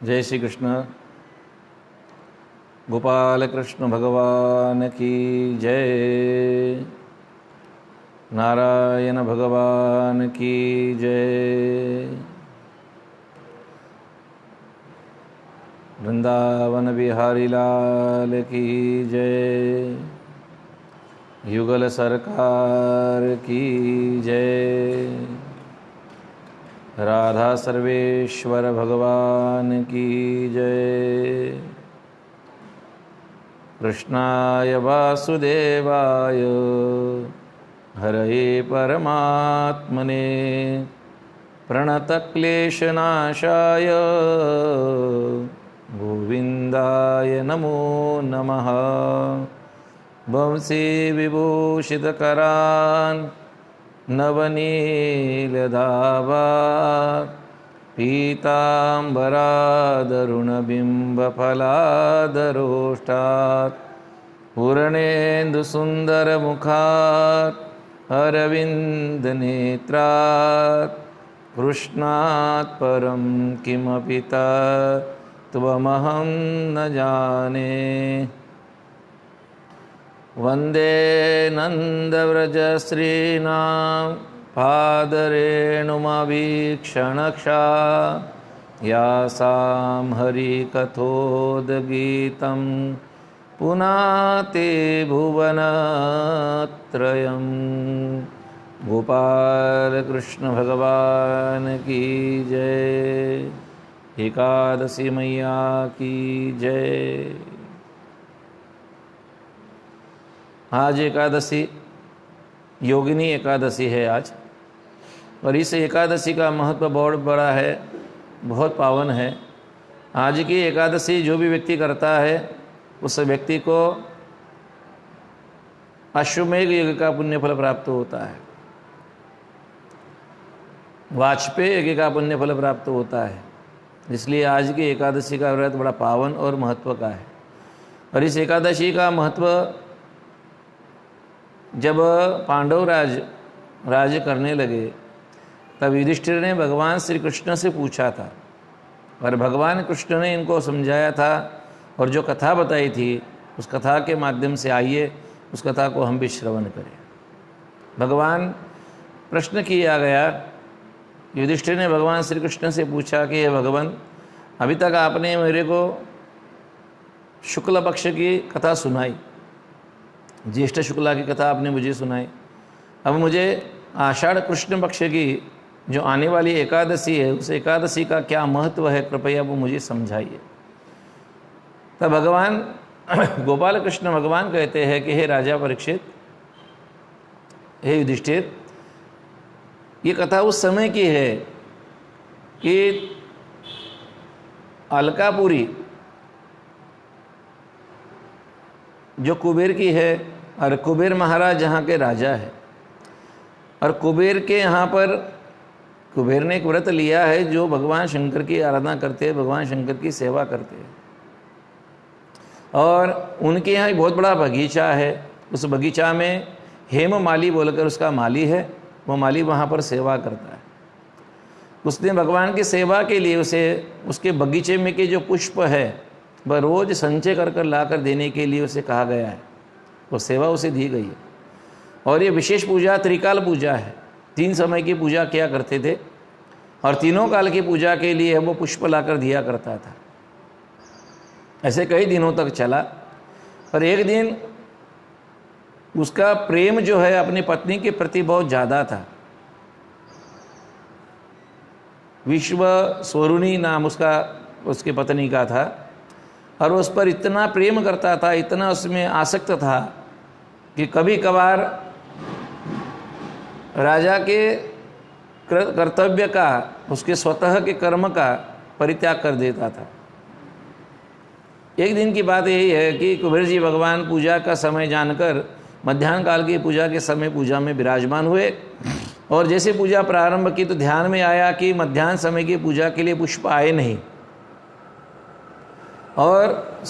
जय श्री कृष्ण। गोपाल कृष्ण भगवान की जय। नारायण भगवान की जय। वृंदावन बिहारी लाल की जय। युगल सरकार की जय। राधा सर्वेश्वर भगवान की जय। कृष्णाय वासुदेवाय हरये परमात्मने प्रणतक्लेशनाशाय गोविन्दाय नमो नमः। वंशी विभूषितकरान् नवनीलधावा पीताम्बरादरुणबिम्बफलादरोष्टात् पूर्णेन्दुसुन्दरमुखात् अरविन्दनेत्रात् कृष्णात् परं किमपि तत्त्वमहं न जाने। वन्दे नन्दव्रजश्रीणां पादरेणुमवीक्षणक्षा यासां हरिकथोद्गीतं पुनाते भुवनत्रयं। गोपाल कृष्ण भगवान की जय। एकादशी मैया की जय। आज एकादशी योगिनी एकादशी है आज, और इस एकादशी का महत्व बहुत बड़ा है, बहुत पावन है। आज की एकादशी जो भी व्यक्ति करता है उस व्यक्ति को अश्वमेध यज्ञ का पुण्यफल प्राप्त होता है, वाजपेयी यज्ञ का पुण्यफल प्राप्त होता है। इसलिए आज की एकादशी का व्रत बड़ा पावन और महत्व का है। और इस एकादशी का महत्व जब पांडव राज करने लगे तब युधिष्ठिर ने भगवान श्री कृष्ण से पूछा था, और भगवान कृष्ण ने इनको समझाया था और जो कथा बताई थी उस कथा के माध्यम से आइए उस कथा को हम भी श्रवण करें। भगवान प्रश्न किया गया, युधिष्ठिर ने भगवान श्री कृष्ण से पूछा कि हे भगवान, अभी तक आपने मेरे को शुक्ल पक्ष की कथा सुनाई, ज्येष्ठ शुक्ला की कथा आपने मुझे सुनाई, अब मुझे आषाढ़ कृष्ण पक्ष की जो आने वाली एकादशी है उस एकादशी का क्या महत्व है, कृपया वो मुझे समझाइए। तब भगवान गोपाल कृष्ण भगवान कहते हैं कि हे राजा परीक्षित, हे युधिष्ठिर, ये कथा उस समय की है कि अलकापुरी जो कुबेर की है, और कुबेर महाराज यहाँ के राजा है, और कुबेर के यहाँ पर कुबेर ने एक व्रत लिया है जो भगवान शंकर की आराधना करते हैं, भगवान शंकर की सेवा करते हैं। और उनके यहाँ एक बहुत बड़ा बगीचा है, उस बगीचा में हेम माली बोलकर उसका माली है, वो माली वहाँ पर सेवा करता है। उसने भगवान की सेवा के लिए उसे उसके बगीचे में के जो पुष्प है वह रोज़ संचय कर कर ला कर देने के लिए उसे कहा गया है, वो सेवा उसे दी गई है। और ये विशेष पूजा त्रिकाल पूजा है, 3 समय की पूजा किया करते थे, और तीनों काल की पूजा के लिए वो पुष्प लाकर दिया करता था। ऐसे कई दिनों तक चला, पर एक दिन उसका प्रेम जो है अपनी पत्नी के प्रति बहुत ज़्यादा था। विश्व स्वरूणी नाम उसके पत्नी का था, और उस पर इतना प्रेम करता था, इतना उसमें आसक्त था कि कभी कभार राजा के कर्तव्य का, उसके स्वतः के कर्म का परित्याग कर देता था। एक दिन की बात यही है कि कुबेर जी भगवान पूजा का समय जानकर मध्याह्न काल की पूजा के समय पूजा में विराजमान हुए, और जैसे पूजा प्रारंभ की तो ध्यान में आया कि मध्याह्न समय की पूजा के लिए पुष्प आए नहीं, और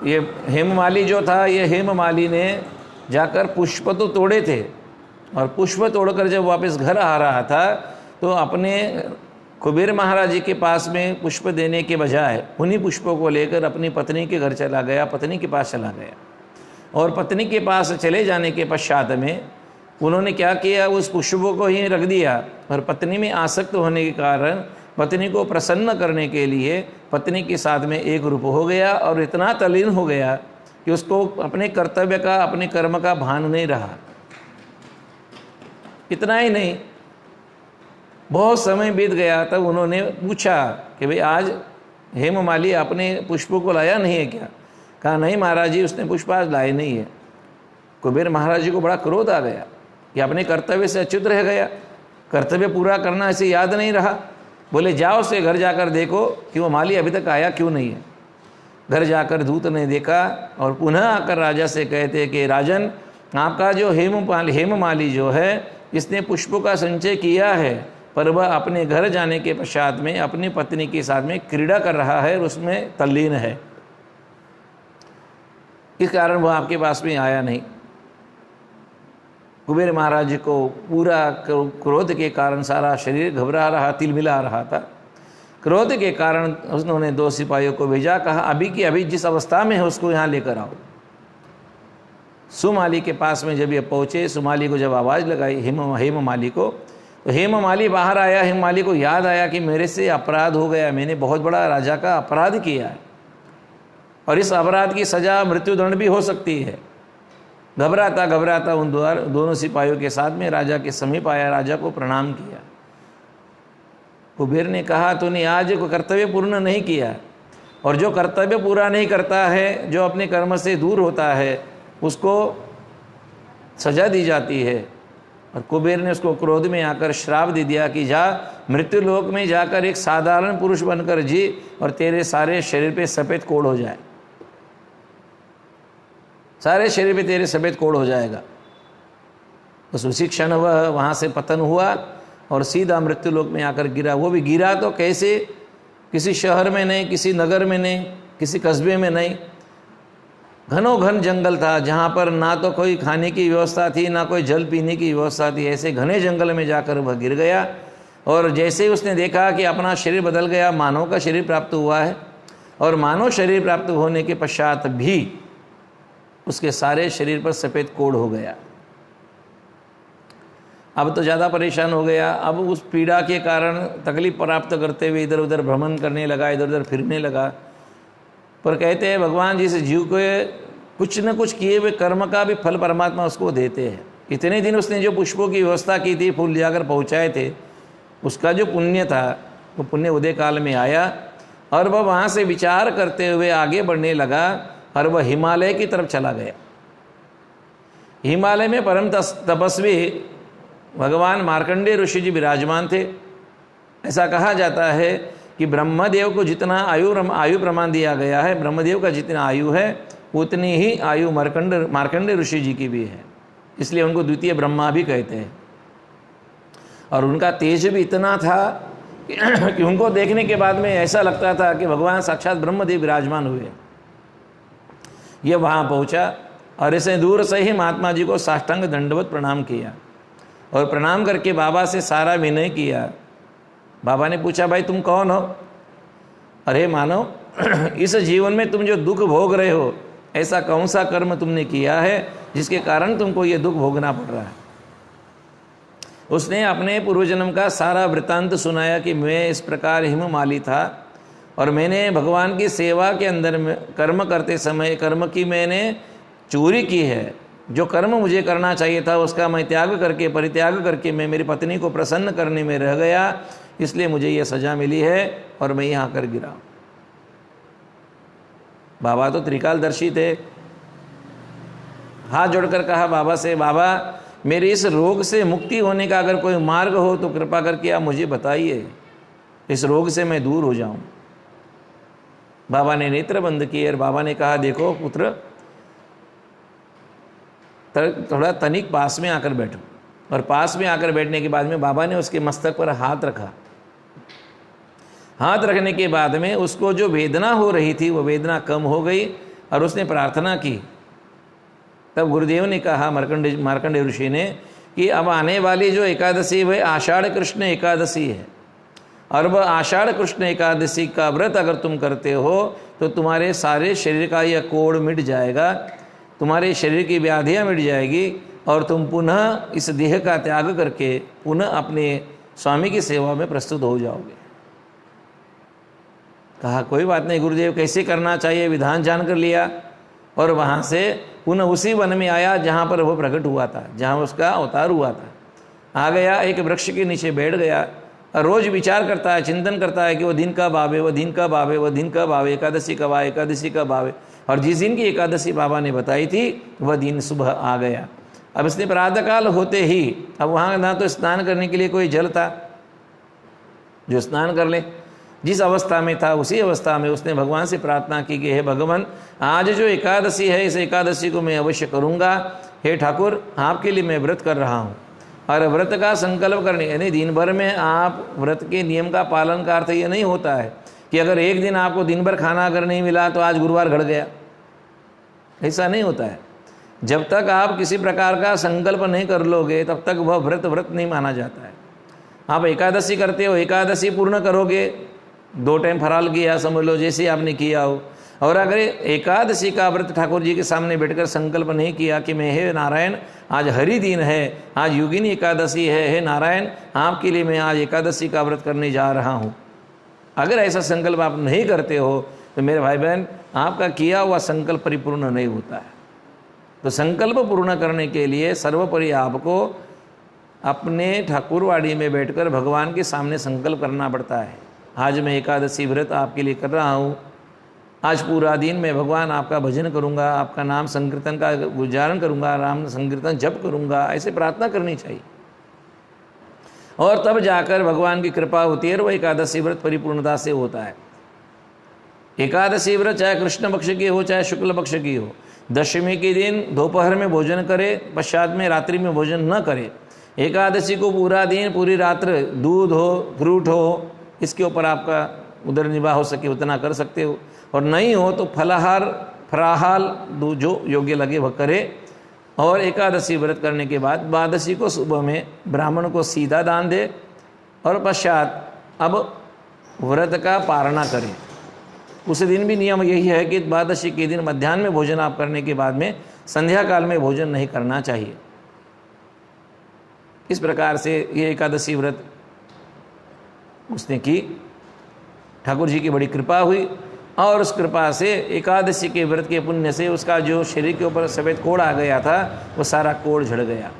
ये हेममाली जो था, ये हेममाली ने जाकर पुष्प तो तोड़े थे, और पुष्प तोड़कर जब वापस घर आ रहा था तो अपने कुबेर महाराज जी के पास में पुष्प देने के बजाय उन्हीं पुष्पों को लेकर अपनी पत्नी के घर चला गया, पत्नी के पास चला गया। और पत्नी के पास चले जाने के पश्चात में उन्होंने क्या किया, उस पुष्पों को ही रख दिया। और पत्नी में आसक्त होने के कारण पत्नी को प्रसन्न करने के लिए पत्नी के साथ में एक रूप हो गया और इतना तल्लीन हो गया कि उसको अपने कर्तव्य का, अपने कर्म का भान नहीं रहा। इतना ही नहीं, बहुत समय बीत गया तब उन्होंने पूछा कि भाई आज हेममाली अपने पुष्पों को लाया नहीं है क्या? कहा नहीं महाराज जी, उसने पुष्प आज लाए नहीं है। कुबेर महाराज जी को बड़ा क्रोध आ गया कि अपने कर्तव्य से अच्युत रह गया, कर्तव्य पूरा करना ऐसे याद नहीं रहा। बोले जाओ उसके घर जाकर देखो कि वो माली अभी तक आया क्यों नहीं है। घर जाकर दूत ने देखा और पुनः आकर राजा से कहते कि राजन, आपका जो हेममाली जो है इसने पुष्पों का संचय किया है, पर वह अपने घर जाने के पश्चात में अपनी पत्नी के साथ में क्रीड़ा कर रहा है और उसमें तल्लीन है, इस कारण वह आपके पास में आया नहीं। कुबेर महाराज जी को पूरा क्रोध के कारण सारा शरीर घबरा रहा, तिलमिला रहा था। क्रोध के कारण उन्होंने 2 सिपाहियों को भेजा, कहा अभी की अभी जिस अवस्था में है उसको यहाँ लेकर आओ। सुमाली के पास में जब ये पहुँचे, सुमाली को जब आवाज़ लगाई हेममाली को, तो हेममाली बाहर आया। हेममाली को याद आया कि मेरे से अपराध हो गया, मैंने बहुत बड़ा राजा का अपराध किया है और इस अपराध की सज़ा मृत्युदंड भी हो सकती है। घबराता घबराता उन दोनों सिपाहियों के साथ में राजा के समीप आया, राजा को प्रणाम किया। कुबेर ने कहा तूने आज कर्तव्य पूर्ण नहीं किया, और जो कर्तव्य पूरा नहीं करता है, जो अपने कर्म से दूर होता है, उसको सजा दी जाती है। और कुबेर ने उसको क्रोध में आकर श्राप दे दिया कि जा मृत्यु लोक में जाकर एक साधारण पुरुष बनकर जी और तेरे सारे शरीर पे सफ़ेद कोड़ हो जाए, सारे शरीर पे तेरे सफ़ेद कोड़ हो जाएगा। बस उसी क्षण वह वहाँ से पतन हुआ और सीधा मृत्यु लोक में आकर गिरा। वो भी गिरा तो कैसे, किसी शहर में नहीं, किसी नगर में नहीं, किसी कस्बे में नहीं, घनोघन जंगल था जहाँ पर ना तो कोई खाने की व्यवस्था थी, ना कोई जल पीने की व्यवस्था थी। ऐसे घने जंगल में जाकर वह गिर गया और जैसे ही उसने देखा कि अपना शरीर बदल गया, मानव का शरीर प्राप्त हुआ है, और मानव शरीर प्राप्त होने के पश्चात भी उसके सारे शरीर पर सफ़ेद कोड़ हो गया। अब तो ज़्यादा परेशान हो गया। अब उस पीड़ा के कारण तकलीफ प्राप्त करते हुए इधर उधर भ्रमण करने लगा, इधर उधर फिरने लगा। पर कहते हैं भगवान जी से जीव को कुछ न कुछ किए हुए कर्म का भी फल परमात्मा उसको देते हैं। इतने दिन उसने जो पुष्पों की व्यवस्था की थी, फूल जाकर पहुँचाए थे, उसका जो पुण्य था वो पुण्य उदय काल में आया और वह वहाँ से विचार करते हुए आगे बढ़ने लगा और वह हिमालय की तरफ चला गया। हिमालय में परम तपस्वी भगवान मार्कंडेय ऋषि जी विराजमान थे। ऐसा कहा जाता है कि ब्रह्मदेव को जितना आयु प्रमाण दिया गया है, ब्रह्मदेव का जितना आयु है उतनी ही आयु मार्कंडेय ऋषि जी की भी है, इसलिए उनको द्वितीय ब्रह्मा भी कहते हैं। और उनका तेज भी इतना था कि उनको देखने के बाद में ऐसा लगता था कि भगवान साक्षात ब्रह्मदेव विराजमान हुए। ये वहाँ पहुँचा और ऐसे दूर से ही महात्मा जी को साष्टांग दंडवत प्रणाम किया और प्रणाम करके बाबा से सारा विनय किया। बाबा ने पूछा भाई तुम कौन हो? अरे मानो इस जीवन में तुम जो दुख भोग रहे हो, ऐसा कौन सा कर्म तुमने किया है जिसके कारण तुमको ये दुख भोगना पड़ रहा है? उसने अपने पूर्वजन्म का सारा वृत्तांत सुनाया कि मैं इस प्रकार हिममाली था और मैंने भगवान की सेवा के अंदर में कर्म करते समय कर्म की मैंने चोरी की है। जो कर्म मुझे करना चाहिए था उसका मैं त्याग करके, परित्याग करके मैं मेरी पत्नी को प्रसन्न करने में रह गया, इसलिए मुझे ये सज़ा मिली है और मैं यहाँ आकर गिरा। बाबा तो त्रिकालदर्शी थे। हाथ जोड़कर कहा बाबा से, बाबा मेरे इस रोग से मुक्ति होने का अगर कोई मार्ग हो तो कृपा करके आप मुझे बताइए, इस रोग से मैं दूर हो जाऊं। बाबा ने नेत्र बंद किए और बाबा ने कहा देखो पुत्र, थोड़ा तनिक पास में आकर बैठो। और पास में आकर बैठने के बाद में बाबा ने उसके मस्तक पर हाथ रखा। हाथ रखने के बाद में उसको जो वेदना हो रही थी वो वेदना कम हो गई और उसने प्रार्थना की। तब गुरुदेव ने कहा मार्कंडेय ऋषि ने कि अब आने वाली जो एकादशी वह आषाढ़ कृष्ण एकादशी है और वह आषाढ़ कृष्ण एकादशी का व्रत अगर तुम करते हो तो तुम्हारे सारे शरीर का यह कोढ़ मिट जाएगा, तुम्हारे शरीर की व्याधियाँ मिट जाएगी और तुम पुनः इस देह का त्याग करके पुनः अपने स्वामी की सेवा में प्रस्तुत हो जाओगे। कहा कोई बात नहीं गुरुदेव, कैसे करना चाहिए विधान जानकर लिया और वहाँ से पुनः उसी वन में आया जहाँ पर वो प्रकट हुआ था, जहाँ उसका अवतार हुआ था। आ गया, एक वृक्ष के नीचे बैठ गया और रोज विचार करता है, चिंतन करता है कि वो दिन कब आवे, वो दिन कब आवे, वो दिन कब आवे, एकादशी कब आए, एकादशी कब आवे। और जिस दिन की एकादशी बाबा ने बताई थी वह दिन सुबह आ गया। अब इसने प्रातःकाल होते ही, अब वहाँ ना तो स्नान करने के लिए कोई जल था जो स्नान कर ले, जिस अवस्था में था उसी अवस्था में उसने भगवान से प्रार्थना की कि हे भगवान, आज जो एकादशी है इस एकादशी को मैं अवश्य करूँगा। हे ठाकुर, आपके लिए मैं व्रत कर रहा हूँ। और व्रत का संकल्प करने, यानी दिन भर में आप व्रत के नियम का पालन का अर्थ ये नहीं होता है कि अगर एक दिन आपको दिन भर खाना अगर नहीं मिला तो आज गुरुवार घट गया, ऐसा नहीं होता है। जब तक आप किसी प्रकार का संकल्प नहीं कर लोगे तब तक वह व्रत नहीं माना जाता है। आप एकादशी करते हो, एकादशी पूर्ण करोगे, 2 टाइम फराल किया समझ लो, जैसे आपने किया हो। और अगर एकादशी का व्रत ठाकुर जी के सामने बैठकर संकल्प नहीं किया कि मैं हे नारायण आज हरि दिन है, आज योगिनी एकादशी है, हे नारायण आपके लिए मैं आज एकादशी का व्रत करने जा रहा हूँ, अगर ऐसा संकल्प आप नहीं करते हो तो मेरे भाई बहन आपका किया हुआ संकल्प परिपूर्ण नहीं होता है। तो संकल्प पूर्ण करने के लिए सर्वोपरि आपको अपने ठाकुरवाड़ी में बैठकर भगवान के सामने संकल्प करना पड़ता है। आज मैं एकादशी व्रत आपके लिए कर रहा हूँ, आज पूरा दिन मैं भगवान आपका भजन करूँगा, आपका नाम संकीर्तन का उच्चारण करूँगा, राम संकीर्तन जप करूँगा, ऐसे प्रार्थना करनी चाहिए। और तब जाकर भगवान की कृपा होती है और वह एकादशी व्रत परिपूर्णता से होता है। एकादशी व्रत चाहे कृष्ण पक्ष की हो चाहे शुक्ल पक्ष की हो, दशमी के दिन दोपहर में भोजन करे, पश्चात में रात्रि में भोजन न करे। एकादशी को पूरा दिन पूरी रात्र दूध हो फ्रूट हो इसके ऊपर आपका उदर निर्वाह हो सके उतना कर सकते हो, और नहीं हो तो फलाहार फराहाल जो योग्य लगे वह करे। और एकादशी व्रत करने के बाद द्वादशी को सुबह में ब्राह्मण को सीधा दान दे और पश्चात अब व्रत का पारणा करें। उस दिन भी नियम यही है कि द्वादशी के दिन मध्याह्न में भोजन आप करने के बाद में संध्या काल में भोजन नहीं करना चाहिए। इस प्रकार से ये एकादशी व्रत उसने की, ठाकुर जी की बड़ी कृपा हुई और उस कृपा से एकादशी के व्रत के पुण्य से उसका जो शरीर के ऊपर सफ़ेद कोढ़ आ गया था वो सारा कोढ़ झड़ गया,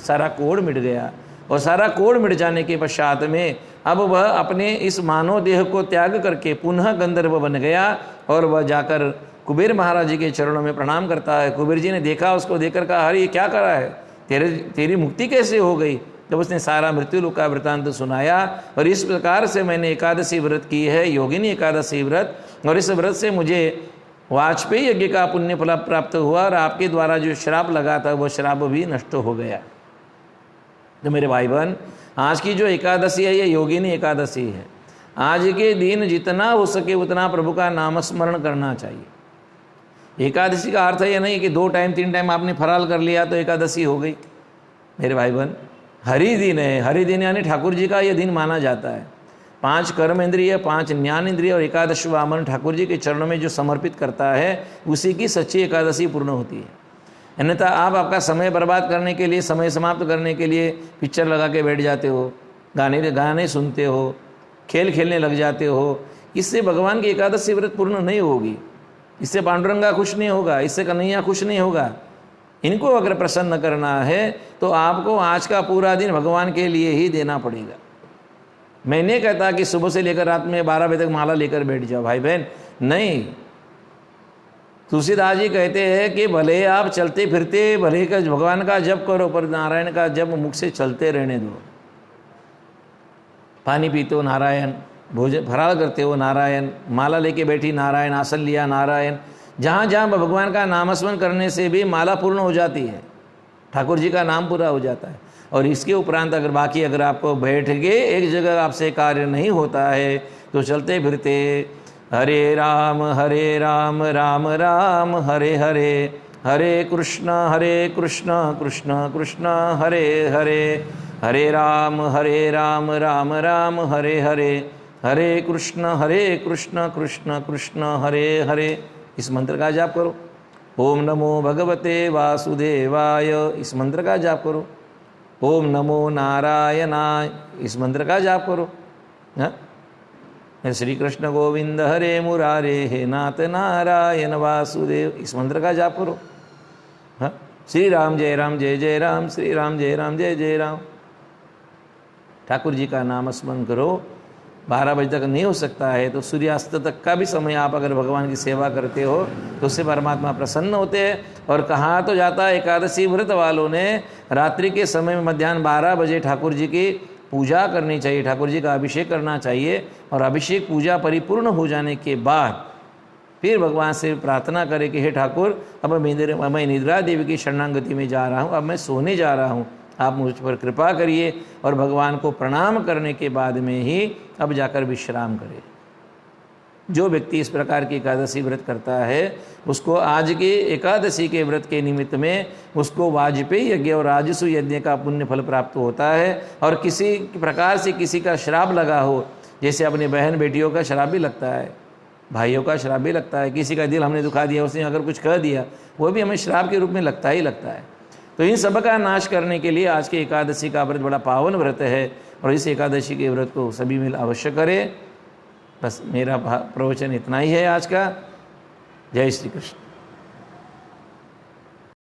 सारा कोढ़ मिट गया। और सारा कोढ़ मिट जाने के पश्चात में अब वह अपने इस मानव देह को त्याग करके पुनः गंधर्व बन गया और वह जाकर कुबेर महाराज जी के चरणों में प्रणाम करता है। कुबेर जी ने देखा, उसको देखकर कहा, अरे ये क्या करा है, तेरी मुक्ति कैसे हो गई? जब उसने सारा मृत्यु लोक का वृत्तांत सुनाया और इस प्रकार से मैंने एकादशी व्रत की है, योगिनी एकादशी व्रत, और इस व्रत से मुझे वाजपेयी यज्ञ का पुण्य फल प्राप्त हुआ और आपके द्वारा जो श्राप लगा था वह श्राप भी नष्ट हो गया। तो मेरे भाई बहन, आज की जो एकादशी है ये योगिनी एकादशी है। आज के दिन जितना हो सके उतना प्रभु का नाम स्मरण करना चाहिए। एकादशी का अर्थ ये नहीं कि 2 टाइम 3 टाइम आपने फराल कर लिया तो एकादशी हो गई। मेरे भाई बहन, हरि दिन है, हरि दिन यानी ठाकुर जी का यह दिन माना जाता है। 5 कर्म इंद्रिय, 5 ज्ञान इंद्रिय और एकादश वामन ठाकुर जी के चरणों में जो समर्पित करता है उसी की सच्ची एकादशी पूर्ण होती है। अन्यथा आप आपका समय बर्बाद करने के लिए, समय समाप्त करने के लिए पिक्चर लगा के बैठ जाते हो, गाने सुनते हो, खेल खेलने लग जाते हो, इससे भगवान की एकादशी व्रत पूर्ण नहीं होगी, इससे पांडुरंगा खुश नहीं होगा, इससे कन्हैया खुश नहीं होगा। इनको अगर प्रसन्न करना है तो आपको आज का पूरा दिन भगवान के लिए ही देना पड़ेगा। मैं नहीं कहता कि सुबह से लेकर रात में 12 बजे तक माला लेकर बैठ जाओ भाई बहन, नहीं। तुलसीदास जी कहते हैं कि भले आप चलते फिरते भले का भगवान का जप करो पर नारायण का जप मुख से चलते रहने दो। पानी पीते हो नारायण, भोजन फराल करते हो नारायण, माला लेके बैठी नारायण, आसन लिया नारायण। जहाँ जहाँ भगवान का नामस्मरण करने से भी माला पूर्ण हो जाती है, ठाकुर जी का नाम पूरा हो जाता है। और इसके उपरांत अगर बाकी अगर आपको बैठ के एक जगह आपसे कार्य नहीं होता है तो चलते फिरते हरे राम राम राम हरे हरे, हरे कृष्ण कृष्ण कृष्ण हरे हरे, हरे राम राम राम हरे हरे, हरे कृष्ण कृष्ण कृष्ण हरे हरे, इस मंत्र का जाप करो। ओम नमो भगवते वासुदेवाय, इस मंत्र का जाप करो। ओम नमो नारायणाय, इस मंत्र का जाप करो। श्री कृष्ण गोविंद हरे मुरारे, हे नाथ नारायण वासुदेव, इस मंत्र का जाप करो। हाँ, श्री राम जय राम जय जय राम, श्री राम जय राम जय जय राम। ठाकुर जी का नाम स्मरण करो। 12 बजे तक नहीं हो सकता है तो सूर्यास्त तक का भी समय आप अगर भगवान की सेवा करते हो तो उससे परमात्मा प्रसन्न होते हैं। और कहा तो जाता है एकादशी व्रत वालों ने रात्रि के समय में मध्याह्न 12 बजे ठाकुर जी की पूजा करनी चाहिए, ठाकुर जी का अभिषेक करना चाहिए। और अभिषेक पूजा परिपूर्ण हो जाने के बाद फिर भगवान से प्रार्थना करें कि हे ठाकुर, अब मैं निद्रा देवी की शरणागति में जा रहा हूँ, अब मैं सोने जा रहा हूँ, आप मुझ पर कृपा करिए। और भगवान को प्रणाम करने के बाद में ही अब जाकर विश्राम करें। जो व्यक्ति इस प्रकार की एकादशी व्रत करता है उसको आज के एकादशी के व्रत के निमित्त में उसको वाजपेयी यज्ञ और राजसु यज्ञ का पुण्य फल प्राप्त होता है। और किसी प्रकार से किसी का श्राप लगा हो, जैसे अपनी बहन बेटियों का श्राप भी लगता है, भाइयों का श्राप भी लगता है, किसी का दिल हमने दुखा दिया, उसने अगर कुछ कह दिया, वो भी हमें श्राप के रूप में लगता ही लगता है। तो इन सब का नाश करने के लिए आज के एकादशी का व्रत बड़ा पावन व्रत है और इस एकादशी के व्रत को सभी मिल अवश्य करें। बस मेरा प्रवचन इतना ही है आज का। जय श्री कृष्ण।